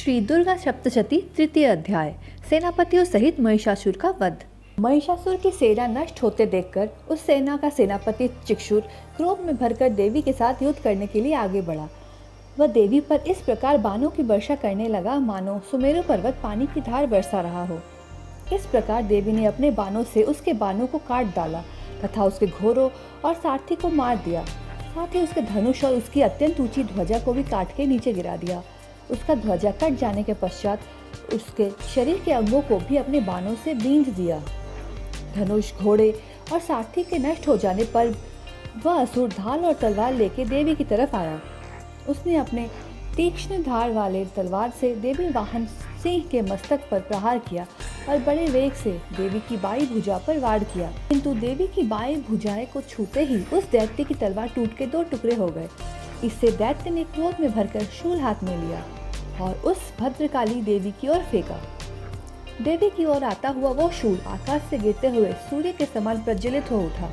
श्री दुर्गा सप्तशती तृतीय अध्याय। सेनापतियों सहित महिषासुर का वध। महिषासुर की सेना नष्ट होते देखकर उस सेना का सेनापति चिक्षुर क्रोध में भरकर देवी के साथ युद्ध करने के लिए आगे बढ़ा। वह देवी पर इस प्रकार बाणों की वर्षा करने लगा मानो सुमेरु पर्वत पानी की धार बरसा रहा हो। इस प्रकार देवी ने अपने बाणों से उसके बाणों को काट डाला तथा उसके घोड़ों और सारथी को मार दिया। साथ ही उसके धनुष और उसकी अत्यंत ऊंची ध्वजा को भी काट के नीचे गिरा दिया। उसका ध्वजा कट जाने के पश्चात उसके शरीर के अंगों को भी अपने बाणों से बींध दिया। धनुष, घोड़े और सारथी के नष्ट हो जाने पर वह असुर ढाल और तलवार लेके देवी की तरफ आया। उसने अपने तीक्ष्ण धार वाले तलवार से देवी वाहन सिंह के मस्तक पर प्रहार किया और बड़े वेग से देवी की बाई भुजा पर वार किया, किंतु देवी की बाई भुजाएं को छूते ही उस दैत्य की तलवार टूट के 2 टुकड़े हो गए। इससे दैत्य ने क्रोध में भरकर शूल हाथ में लिया और उस भद्रकाली देवी की ओर फेंका। देवी की ओर आता हुआ वो शूल आकाश से गिरते हुए सूर्य के समान प्रज्वलित हो उठा।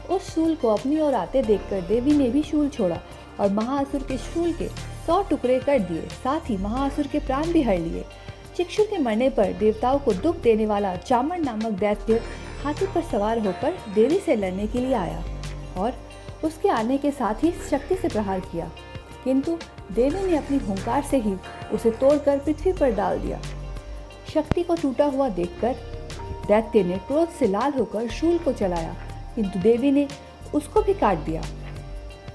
उस शूल को अपनी ओर आते देखकर देवी ने भी शूल छोड़ा और महाअसुर के शूल के 100 टुकड़े कर दिए। साथ ही महाअसुर के प्राण भी हर लिए। चिक्षुर के मरने पर देवताओं को दुख देने वाला चामर नामक दैत्य हाथी पर सवार होकर देवी से लड़ने के लिए आया और उसके आने के साथ ही शक्ति से प्रहार किया, किंतु देवी ने अपनी हुंकार से ही उसे तोड़कर पृथ्वी पर डाल दिया। शक्ति को टूटा हुआ देखकर दैत्य ने क्रोध से लाल होकर शूल को चलाया, किंतु देवी ने उसको भी काट दिया।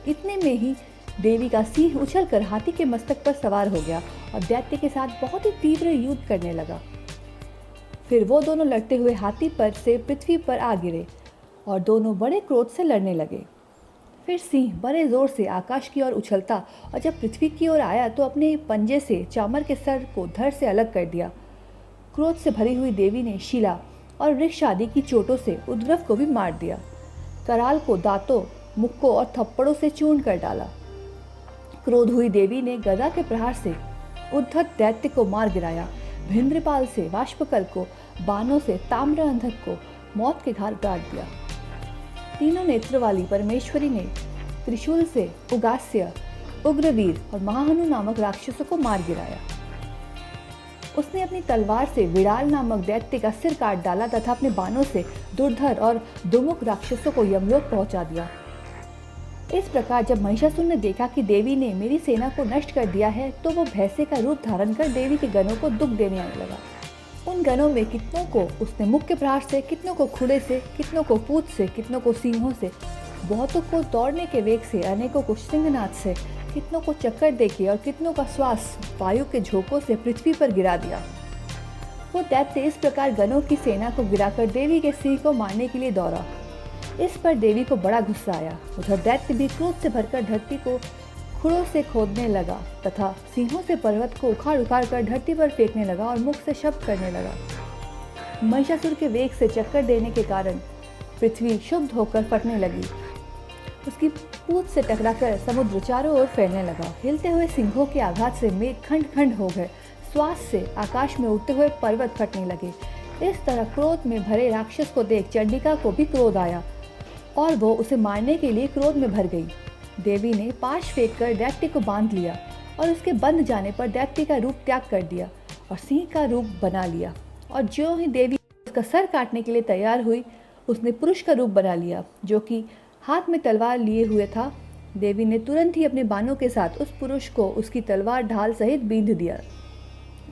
इतने में ही देवी का सिंह उछलकर हाथी के मस्तक पर सवार हो गया और दैत्य के साथ बहुत ही तीव्र युद्ध करने लगा। फिर वो दोनों लड़ते हुए हाथी पर से पृथ्वी पर आ गिरे और दोनों बड़े क्रोध से लड़ने लगे। फिर सिंह बड़े जोर से आकाश की ओर उछलता और जब पृथ्वी की ओर आया तो अपने पंजे से चामर के सर को धड़ से अलग कर दिया। क्रोध से भरी हुई देवी ने शिला और वृक्ष आदि की चोटों से उद्रव को भी मार दिया। कराल को दांतों, मुक्कों और थप्पड़ों से चूर्ण कर डाला। क्रोध हुई देवी ने गदा के प्रहार से उद्धत दैत्य को मार गिराया। भिंद्रपाल से वाष्पकल को, बाणों से ताम्र अंधक को मौत के घाट डाल दिया। तीनों नेत्र वाली परमेश्वरी ने त्रिशूल से उगास्य, उग्रवीर और महाहनु नामक राक्षसों को मार गिराया। उसने अपनी तलवार से विड़ाल नामक दैत्य का सिर काट डाला तथा अपने बाणों से दुर्धर और दुमुख राक्षसों को यमलोक पहुंचा दिया। इस प्रकार जब महिषासुर ने देखा कि देवी ने मेरी सेना को नष्ट कर दिया है तो वो भैंसे का रूप धारण कर देवी के गणों को दुख देने आने लगा। उन गणों में कितनों को उसने मुख्य प्रहार से, कितनों को खुड़े से, कितनों को पूंछ से, कितनों को सींगों से, बहुतों को दौड़ने के वेग से, अनेकों को सिंहनाद से, कितनों को चक्कर देके और कितनों का श्वास वायु के झोंकों से पृथ्वी पर गिरा दिया। वो दैत्य इस प्रकार गणों की सेना को गिराकर देवी के सिंह को मारने के लिए दौड़ा। इस पर देवी को बड़ा गुस्सा आया। उधर दैत्य भी क्रोध से भरकर धरती को खुरों से खोदने लगा तथा सिंहों से पर्वत को उखाड़ उखाड़ कर धरती पर फेंकने लगा और मुख से शब्द करने लगा। महिषासुर के वेग से चक्कर देने के कारण पृथ्वी क्षुब्ध होकर फटने लगी। उसकी पूंछ से टकराकर समुद्र चारों ओर फैलने लगा। हिलते हुए सिंहों के आघात से मेघ खंड खंड हो गए। श्वास से आकाश में उड़ते हुए पर्वत फटने लगे। इस तरह क्रोध में भरे राक्षस को देख चंडिका को भी क्रोध आया और वो उसे मारने के लिए क्रोध में भर गई। देवी ने पाश फेंककर दैत्य को बांध लिया और उसके बंध जाने पर दैत्य का रूप त्याग कर दिया और सिंह का रूप बना लिया। और जो ही देवी उसका सर काटने के लिए तैयार हुई उसने पुरुष का रूप बना लिया जो कि हाथ में तलवार लिए हुए था। देवी ने तुरंत ही अपने बाणों के साथ उस पुरुष को उसकी तलवार ढाल सहित बींध दिया।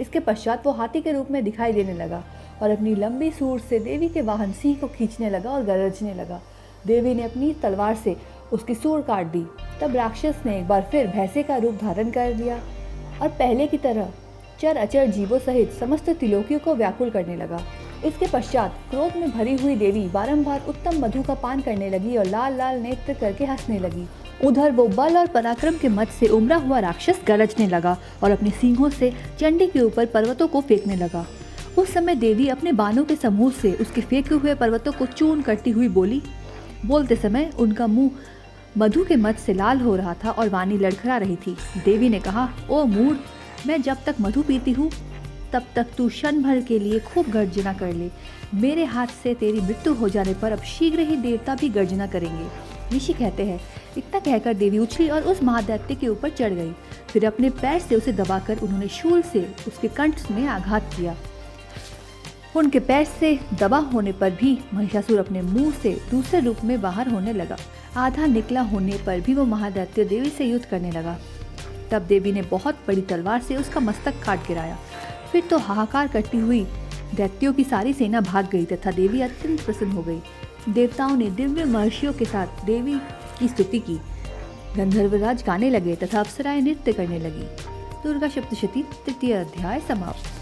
इसके पश्चात वो हाथी के रूप में दिखाई देने लगा और अपनी लंबी सूंड से देवी के वाहन सिंह को खींचने लगा और गरजने लगा। देवी ने अपनी तलवार से उसकी सूंड काट दी। तब राक्षस ने एक बार फिर भैंसे का रूप धारण कर लिया और पहले की तरह चर अचर जीवों सहित समस्त त्रिलोकियों को व्याकुल करने लगा। इसके पश्चात क्रोध में भरी हुई देवी बारंबार उत्तम मधु का पान करने लगी और लाल लाल नेत्र करके हंसने लगी। उधर वो बल और पराक्रम के मद से उमड़ा हुआ राक्षस गरजने लगा और अपने सींगों से चंडी के ऊपर पर्वतों को फेंकने लगा। उस समय देवी अपने बाणों के समूह से उसके फेंके हुए पर्वतों को चूर्ण करती हुई बोली। बोलते समय उनका मुंह मधु के मद से लाल हो रहा था और वाणी लड़खड़ा रही थी। देवी ने कहा, ओ मूढ़, मैं जब तक मधु पीती हूँ तब तक तू क्षण भर के लिए खूब गर्जना कर ले। मेरे हाथ से तेरी मृत्यु हो जाने पर अब शीघ्र ही देवता भी गर्जना करेंगे। ऋषि कहते हैं, इतना कहकर देवी उछली और उस महादैत्य के ऊपर चढ़ गई। फिर अपने पैर से उसे दबाकर उन्होंने शूल से उसके कंठ में आघात किया। उनके पैर से दबा होने पर भी महिषासुर अपने मुंह से दूसरे रूप में बाहर होने लगा। आधा निकला होने पर भी वो महादैत्य देवी से युद्ध करने लगा। तब देवी ने बहुत बड़ी तलवार से उसका मस्तक काट गिराया। फिर तो हाहाकार करती हुई दैत्यों की सारी सेना भाग गई तथा देवी अत्यंत प्रसन्न हो गई। देवताओं ने दिव्य महर्षियों के साथ देवी की स्तुति की। गंधर्वराज गाने लगे तथा अप्सराएं नृत्य करने लगी। दुर्गा सप्तशती तृतीय अध्याय समाप्त।